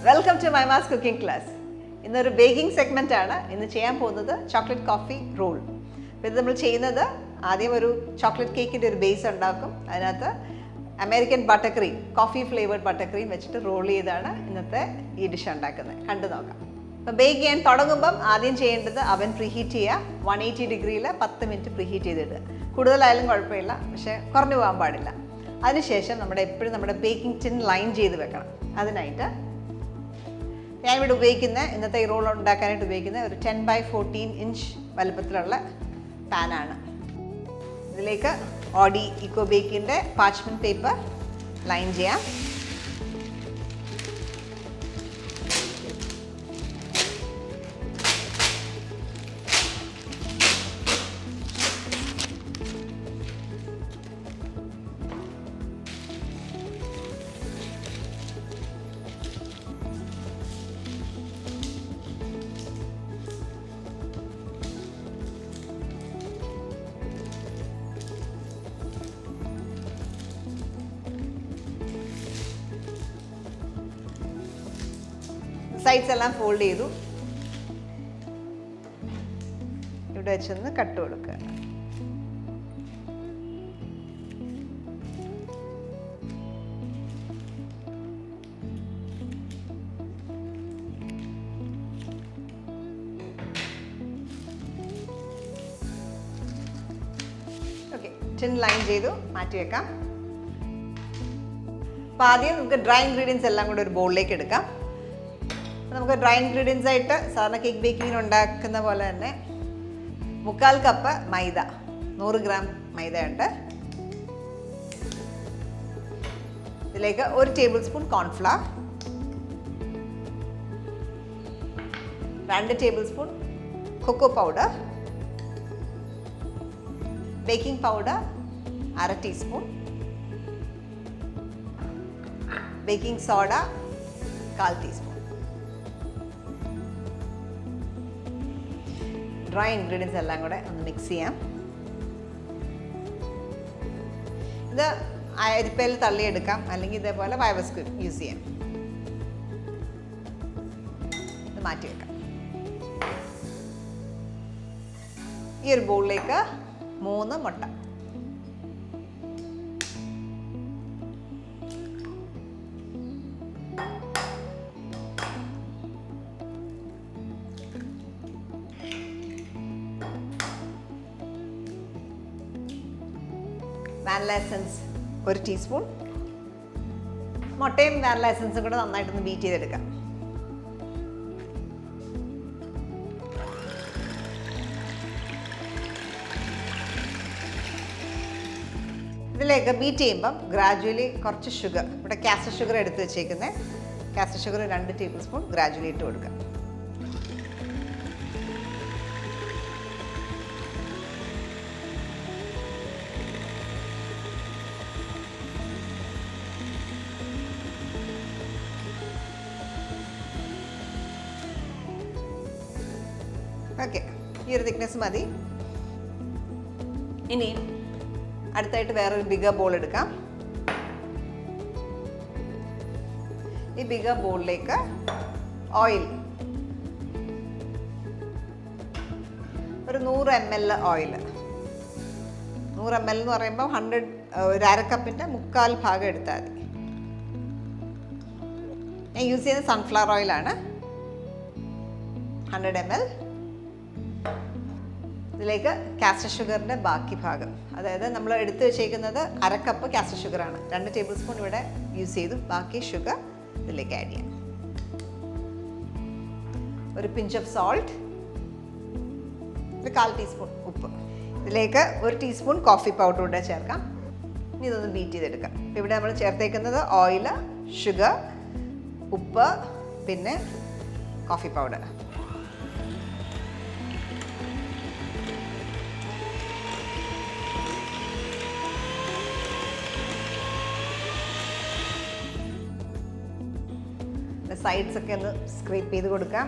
Welcome to മൈമാസ് cooking class. ഇന്നൊരു baking segment ആണ്. ഇന്ന് ചെയ്യാൻ പോകുന്നത് ചോക്ലേറ്റ് കോഫി റോൾ. അപ്പോൾ ഇത് നമ്മൾ ചെയ്യുന്നത് ആദ്യം ഒരു ചോക്ലേറ്റ് കേക്കിൻ്റെ ഒരു ബേസ് ഉണ്ടാക്കും. അതിനകത്ത് American butter cream, coffee flavoured butter cream വെച്ചിട്ട് റോൾ ചെയ്താണ് ഇന്നത്തെ ഈ ഡിഷ് ഉണ്ടാക്കുന്നത്. കണ്ടു നോക്കാം. അപ്പോൾ ബേക്ക് ചെയ്യാൻ തുടങ്ങുമ്പം ആദ്യം ചെയ്യേണ്ടത് അവൻ പ്രീഹീറ്റ് ചെയ്യുക. 180 ഡിഗ്രിയിൽ 10 മിനിറ്റ് പ്രീഹീറ്റ് ചെയ്തിടുക. കൂടുതലായാലും കുഴപ്പമില്ല, പക്ഷേ കുറഞ്ഞു പോകാൻ പാടില്ല. അതിനുശേഷം എപ്പോഴും നമ്മുടെ ബേക്കിംഗ് ടിൻ ലൈൻ ചെയ്ത് വെക്കണം. അതിനായിട്ട് ഞാൻ ഇവിടെ ഉപയോഗിക്കുന്ന ഇന്നത്തെ ഈ റോൾ ഉണ്ടാക്കാനായിട്ട് ഉപയോഗിക്കുന്ന ഒരു 10x14 ഇഞ്ച് വലുപ്പത്തിലുള്ള പാനാണ്. ഇതിലേക്ക് ഓഡി ഇക്കോ ബേക്കിൻ്റെ പാച്ച്മെൻറ്റ് പേപ്പർ ലൈൻ ചെയ്യാം. സൈഡ്സ് എല്ലാം ഫോൾഡ് ചെയ്തു. ഇവിടെ വെച്ചൊന്ന് കട്ട് കൊടുക്കുക. ഓക്കെ, ടിൻ ലൈൻ ചെയ്തു, മാറ്റി വെക്കാം. അപ്പോൾ ആദ്യം നമുക്ക് ഡ്രൈ ഇൻഗ്രീഡിയൻസ് എല്ലാം കൂടെ ഒരു ബൗളിലേക്ക് എടുക്കാം. നമുക്ക് ഡ്രൈ ഇൻഗ്രീഡിയൻസ് ആയിട്ട് സാധാരണ കേക്ക് ബേക്കിങ്ങിന് ഉണ്ടാക്കുന്ന പോലെ തന്നെ 3/4 കപ്പ് മൈദ, 100 ഗ്രാം മൈദ ഉണ്ട്. ഇതിലേക്ക് 1 tablespoon cornflour, 2 tablespoon cocoa powder, baking powder 1/2 teaspoon, baking soda 1/4 teaspoon. Dry ingredients എല്ലാം കൂടെ ഒന്ന് മിക്സ് ചെയ്യാം. ഇത് അരിപ്പയിൽ തള്ളിയെടുക്കാം, അല്ലെങ്കിൽ ഇതേപോലെ വയവസ്ക് യൂസ് ചെയ്യാം. ഇത് മാറ്റി വെക്കാം. ഈ ഒരു ബൗളിലേക്ക് 3 മുട്ട, വാനില എസൻസ് 1 ടീസ്പൂൺ. മുട്ടയും വാനില എസൻസും കൂടെ നന്നായിട്ടൊന്ന് ബീറ്റ് ചെയ്തെടുക്കാം. ഇതിലേക്ക് ബീറ്റ് ചെയ്യുമ്പം ഗ്രാജുവലി കുറച്ച് ഷുഗർ, ഇവിടെ കാസ്റ്റർ ഷുഗർ എടുത്ത് വെച്ചേക്കുന്നത്, caster sugar 2 tablespoon gradually ഇട്ട് കൊടുക്കാം. ഓക്കെ, ഈ ഒരു തിക്നെസ് മതി. ഇനി അടുത്തായിട്ട് വേറൊരു ബിഗർ ബോൾ എടുക്കാം. ഈ ബിഗർ ബോളിലേക്ക് ഓയിൽ, ഒരു 100 ml ഓയിൽ. 100 ml എന്ന് പറയുമ്പോൾ 1/2 കപ്പിൻ്റെ 3/4 ഭാഗം എടുത്താൽ മതി. ഞാൻ യൂസ് ചെയ്യുന്നത് സൺഫ്ലവർ ഓയിലാണ്. 100 ml. ഇതിലേക്ക് കാസ്റ്റർ ഷുഗറിൻ്റെ ബാക്കി ഭാഗം, അതായത് നമ്മൾ എടുത്തു വെച്ചേക്കുന്നത് 1/2 കപ്പ് കാസ്റ്റർ ഷുഗറാണ്. 2 ടേബിൾ സ്പൂൺ ഇവിടെ യൂസ് ചെയ്തു. ബാക്കി ഷുഗർ ഇതിലേക്ക് ആഡ് ചെയ്യാം. ഒരു പിഞ്ച് ഓഫ് സോൾട്ട്, ഒരു 1/4 ടീസ്പൂൺ ഉപ്പ്. ഇതിലേക്ക് 1 ടീസ്പൂൺ കോഫി പൗഡർ കൂടെ ചേർക്കാം. ഇനി ഇതൊന്ന് ബീറ്റ് ചെയ്തെടുക്കാം. ഇവിടെ നമ്മൾ ചേർത്തേക്കുന്നത് ഓയിൽ, ഷുഗർ, ഉപ്പ്, പിന്നെ കോഫി പൗഡർ. സൈഡ്സ് ഒക്കെ ഒന്ന് സ്ക്രേപ്പ് ചെയ്ത് കൊടുക്കാം.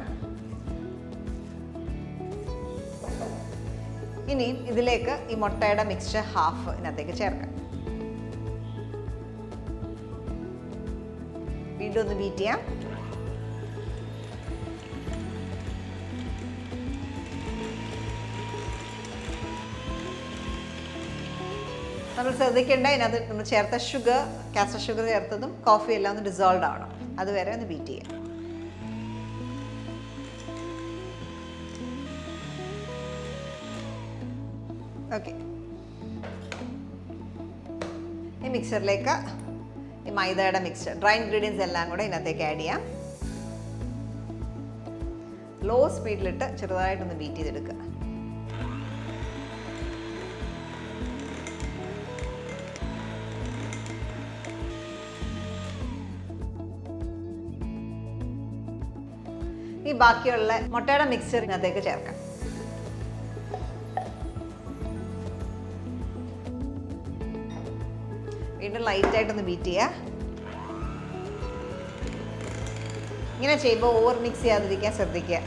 ഇനി ഇതിലേക്ക് ഈ മുട്ടയുടെ മിക്സ്ചർ ഹാഫ് ഇതിനകത്തേക്ക് ചേർക്കാം. വീണ്ടും ഒന്ന് ബീറ്റ് ചെയ്യാം. നമ്മൾ ശ്രദ്ധിക്കേണ്ട ഇതിനകത്ത് നമ്മൾ ചേർത്ത ഷുഗർ, കാസ്റ്റർ ഷുഗർ ചേർത്തതും കോഫി എല്ലാം ഒന്ന് ഡിസോൾവ് ആവണം. അതുവരെ ഒന്ന് ബീറ്റ് ചെയ്യാം. ഓക്കെ, ഈ മിക്സറിലേക്ക് ഈ മൈദയുടെ മിക്സ്ചർ, ഡ്രൈ ഇൻഗ്രീഡിയൻസ് എല്ലാം കൂടെ ഇതിനകത്തേക്ക് ആഡ് ചെയ്യാം. ലോ സ്പീഡിലിട്ട് ചെറുതായിട്ടൊന്ന് ബീറ്റ് ചെയ്തെടുക്കുക. ഈ ബാക്കിയുള്ള മുട്ടയുടെ മിക്സ്ചറിനകത്തേക്ക് ചേർക്കാം. വീണ്ടും ലൈറ്റായിട്ടൊന്ന് ബീറ്റ് ചെയ്യുക. ഇങ്ങനെ ചെയ്യുമ്പോൾ ഓവർ മിക്സ് ചെയ്യാതിരിക്കാൻ ശ്രദ്ധിക്കുക.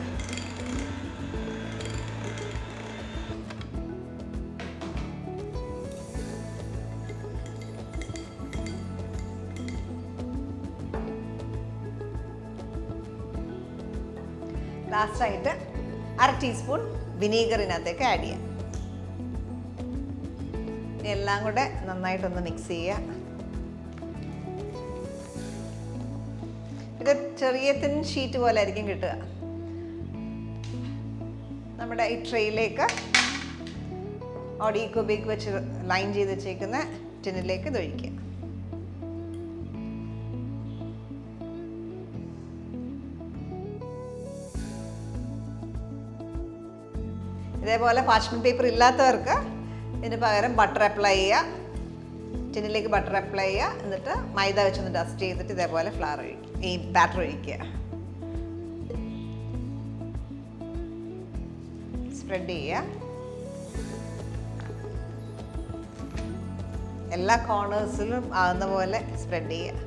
ലാസ്റ്റായിട്ട് 1/2 ടീസ്പൂൺ വിനീഗറിനകത്തേക്ക് ആഡ് ചെയ്യാം. ഇനി എല്ലാം കൂടെ നന്നായിട്ടൊന്ന് മിക്സ് ചെയ്യുക. ഇത് ചെറിയ തിൻ ഷീറ്റ് പോലെ ആയിരിക്കും കിട്ടുക. നമ്മുടെ ഈ ട്രേയിലേക്ക് ഓഡിക്കോ ബേക്ക് വെച്ച് ലൈൻ ചെയ്ത് വെച്ചേക്കുന്ന ടിന്നിലേക്ക് ഇത് ഒഴിക്കുക. ഇതേപോലെ പാർച്ച്മെന്റ് പേപ്പർ ഇല്ലാത്തവർക്ക് ഇതിന് പകരം ബട്ടർ അപ്ലൈ ചെയ്യുക. ടിന്നിലേക്ക് ബട്ടർ അപ്ലൈ ചെയ്യുക. എന്നിട്ട് മൈദ വെച്ചൊന്ന് ഡസ്റ്റ് ചെയ്തിട്ട് ഇതേപോലെ ഫ്ലവർ ഒഴിക്കുക, ഈ ബാറ്റർ ഒഴിക്കുക. സ്പ്രെഡ് ചെയ്യുക. എല്ലാ കോർണേഴ്സിലും ആകുന്ന പോലെ സ്പ്രെഡ് ചെയ്യുക.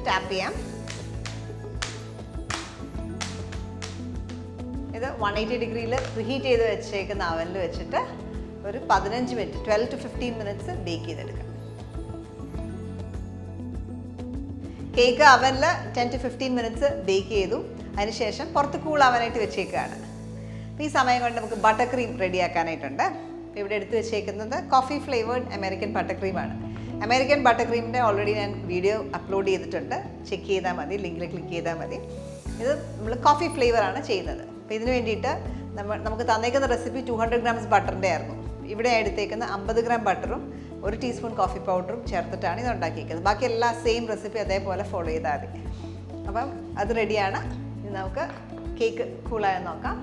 ടാപ്പ് ചെയ്യാം. ഇത് 180 ഡിഗ്രിയിൽ പ്രീഹീറ്റ് ചെയ്ത് വെച്ചേക്കുന്ന അവനിൽ വെച്ചിട്ട് ഒരു 15 മിനിറ്റ് 12 to 15 മിനിറ്റ്സ് ബേക്ക് ചെയ്തെടുക്കാം. കേക്ക് അവനിൽ 10 to 15 മിനിറ്റ്സ് ബേക്ക് ചെയ്തു. അതിനുശേഷം പുറത്ത് കൂൾ ആവാനായിട്ട് വെച്ചേക്കുകയാണ്. ഈ സമയം കൊണ്ട് നമുക്ക് ബട്ടർ ക്രീം റെഡിയാക്കാനായിട്ടുണ്ട്. ഇവിടെ എടുത്ത് വെച്ചേക്കുന്നത് കോഫി ഫ്ലേവേർഡ് അമേരിക്കൻ ബട്ടർ ക്രീമാണ്. അമേരിക്കൻ ബട്ടർ ക്രീമിൻ്റെ ഓൾറെഡി ഞാൻ വീഡിയോ അപ്ലോഡ് ചെയ്തിട്ടുണ്ട്. ചെക്ക് ചെയ്താൽ മതി, ലിങ്കിൽ ക്ലിക്ക് ചെയ്താൽ മതി. ഇത് നമ്മൾ കോഫി ഫ്ലേവറാണ് ചെയ്യുന്നത്. അപ്പോൾ ഇതിന് വേണ്ടിയിട്ട് നമുക്ക് തന്നേക്കുന്ന റെസിപ്പി 200 ഗ്രാംസ് ബട്ടറിൻ്റെ ആയിരുന്നു. ഇവിടെ എടുത്തേക്കുന്ന 50 ഗ്രാം ബട്ടറും 1 ടീസ്പൂൺ കോഫി പൗഡറും ചേർത്തിട്ടാണ് ഇത് ഉണ്ടാക്കിയിരിക്കുന്നത്. ബാക്കി എല്ലാ സെയിം റെസിപ്പി അതേപോലെ ഫോളോ ചെയ്താൽ മതി. അപ്പം അത് റെഡിയാണ്. ഇനി നമുക്ക് കേക്ക് കൂളായെന്ന് നോക്കാം.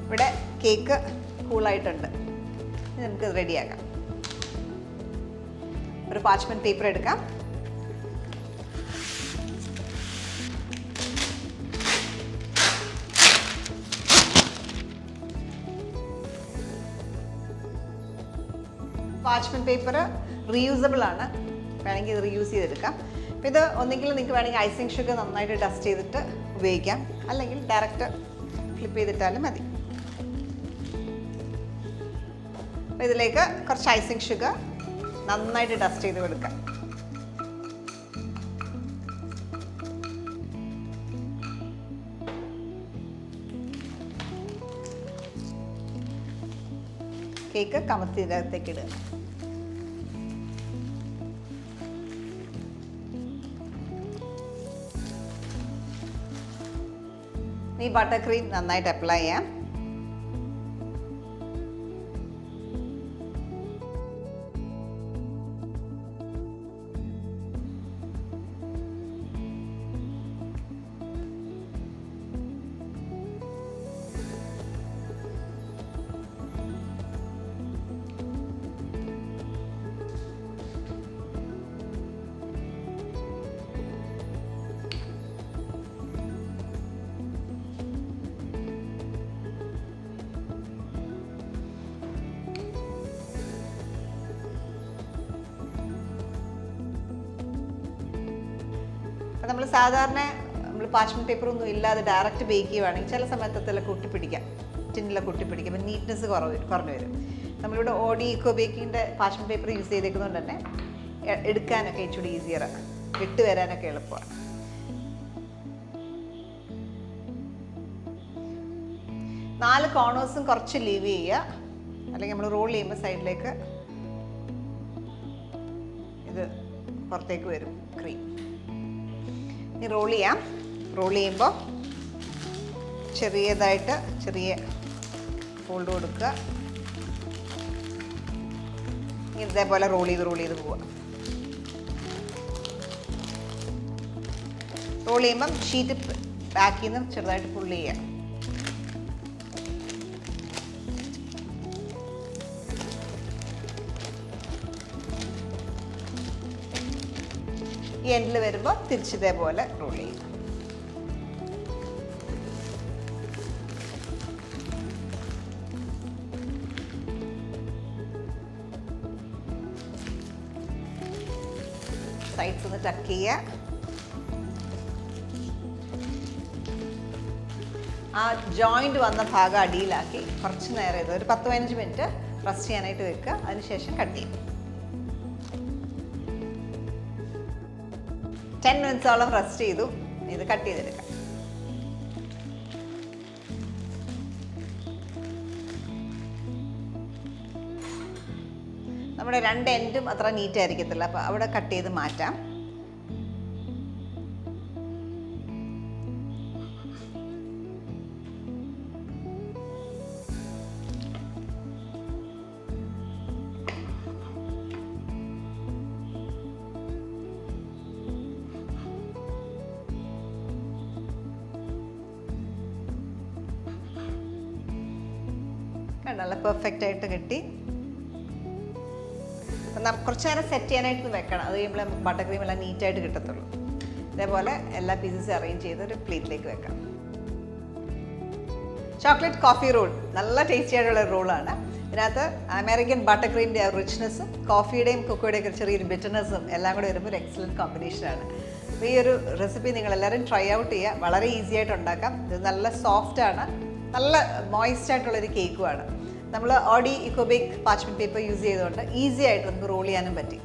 ഇവിടെ കേക്ക് കൂളായിട്ടുണ്ട്. നമുക്ക് റെഡിയാക്കാം. ഒരു പാർച്ച്മെന്റ് പേപ്പർ എടുക്കാം. പാർച്ച്മെന്റ് പേപ്പർ റീയൂസബിൾ ആണ്. വേണമെങ്കിൽ ഇത് റീയൂസ് ചെയ്തെടുക്കാം. അപ്പോൾ ഇത് ഒന്നെങ്കിൽ നിങ്ങൾക്ക് വേണമെങ്കിൽ ഐസിങ് ഷുഗർ നന്നായിട്ട് ഡസ്റ്റ് ചെയ്തിട്ട് ഉപയോഗിക്കാം, അല്ലെങ്കിൽ ഡയറക്റ്റ് ഫ്ലിപ്പ് ചെയ്തിട്ടാലും മതി. അപ്പോൾ ഇതിലേക്ക് കുറച്ച് ഐസിങ് ഷുഗർ നന്നായിട്ട് ഡസ്റ്റ് ചെയ്ത് കൊടുക്കാം. കേക്ക് കമത്തിനകത്തേക്ക് ഇടുക. ഈ ബട്ടർ ക്രീം നന്നായിട്ട് അപ്ലൈ ചെയ്യാം. അപ്പോൾ നമ്മൾ സാധാരണ പാർച്ച്മെന്റ് പേപ്പർ ഒന്നും ഇല്ലാതെ ഡയറക്റ്റ് ബേക്ക് ചെയ്യുവാണെങ്കിൽ ചില സമയത്ത് അതിലൊക്കെ ഒട്ടിപ്പിടിക്കാം, ടിന്നിലൊക്കെ ഒട്ടിപ്പിടിക്കും. അപ്പം നീറ്റ്നെസ് കുറഞ്ഞു വരും. നമ്മളിവിടെ ഓഡി ഇക്കോ ബേക്കിങ്ങിൻ്റെ പാർച്ച്മെൻറ്റ് പേപ്പർ യൂസ് ചെയ്തേക്കുന്നതുകൊണ്ട് തന്നെ എടുക്കാനൊക്കെ ഇച്ചിരി ഈസിയറാണ്, വിട്ട് വരാനൊക്കെ എളുപ്പമാണ്. നാല് കോർണേഴ്സും കുറച്ച് ലീവ് ചെയ്യുക, അല്ലെങ്കിൽ നമ്മൾ റോൾ ചെയ്യുമ്പോൾ സൈഡിലേക്ക് ഇത് പുറത്തേക്ക് വരും ക്രീം. ഇനി റോൾ ചെയ്യാം. റോൾ ചെയ്യുമ്പോൾ ചെറിയതായിട്ട് ചെറിയ ഫോൾഡ് കൊടുക്കുക. ഇതേപോലെ റോൾ ചെയ്ത് പോവുക. റോൾ ചെയ്യുമ്പം ഷീറ്റ് ബാക്കിൽ നിന്ന് ചെറുതായിട്ട് പുൾ ചെയ്യുക. ഈ എൻഡിൽ വരുമ്പോൾ തിരിച്ചിതേപോലെ റോൾ ചെയ്യും. സൈഡ്സ് ഒന്ന് ടക്ക് ചെയ്യുക. ആ ജോയിൻറ്റ് വന്ന ഭാഗം അടിയിലാക്കി കുറച്ച് നേരം ഇത് ഒരു 10-15 മിനിറ്റ് റെസ്റ്റ് ചെയ്യാനായിട്ട് വെക്കുക. അതിനുശേഷം കട്ട് ചെയ്യും. 10 മിനിറ്റ്സോളം റെസ്റ്റ് ചെയ്തു. ഇത് കട്ട് ചെയ്തെടുക്കാം. നമ്മുടെ രണ്ട് എൻഡും അത്ര നീറ്റ് ആയിരിക്കത്തില്ല, അപ്പോൾ അവിടെ കട്ട് ചെയ്ത് മാറ്റാം. നല്ല പെർഫെക്റ്റ് ആയിട്ട് കിട്ടി. കുറച്ച് നേരം സെറ്റ് ചെയ്യാനായിട്ട് വെക്കണം. അത് കഴിയുമ്പോൾ നമുക്ക് ബട്ടർ ക്രീം എല്ലാം നീറ്റായിട്ട് കിട്ടത്തുള്ളൂ. ഇതേപോലെ എല്ലാ പീസസും അറേഞ്ച് ചെയ്ത് ഒരു പ്ലേറ്റിലേക്ക് വെക്കാം. ചോക്ലേറ്റ് കോഫി റോൾ നല്ല ടേസ്റ്റി ആയിട്ടുള്ള റോളാണ്. ഇതിനകത്ത് അമേരിക്കൻ ബട്ടർ ക്രീമിൻ്റെ റിച്ച്നെസ്സും കോഫിയുടെയും കൊക്കോയുടെയും ചെറിയൊരു ബിറ്റർനെസ്സും എല്ലാം കൂടെ വരുമ്പോൾ ഒരു എക്സലൻറ്റ് കോമ്പിനേഷനാണ്. അപ്പോൾ ഈ ഒരു റെസിപ്പി നിങ്ങളെല്ലാവരും ട്രൈ ഔട്ട് ചെയ്യുക. വളരെ ഈസി ആയിട്ട് ഉണ്ടാക്കാം. ഇത് നല്ല സോഫ്റ്റാണ്, നല്ല മോയ്സ്റ്റ് ആയിട്ടുള്ളൊരു കേക്കുമാണ്. നമ്മൾ ഓഡി ഇക്കോബേക്ക് പാർച്ച്മെൻറ്റ് പേപ്പർ യൂസ് ചെയ്തുകൊണ്ട് ഈസി ആയിട്ട് നമുക്ക് റോൾ ചെയ്യാനും പറ്റി.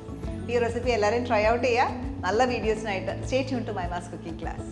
ഈ റെസിപ്പി എല്ലാവരും ട്രൈ ഔട്ട് ചെയ്യുക. നല്ല വീഡിയോസിനായിട്ട് സ്റ്റേ ട്യൂൺ ടു മൈമാസ് കുക്കിംഗ് ക്ലാസ്.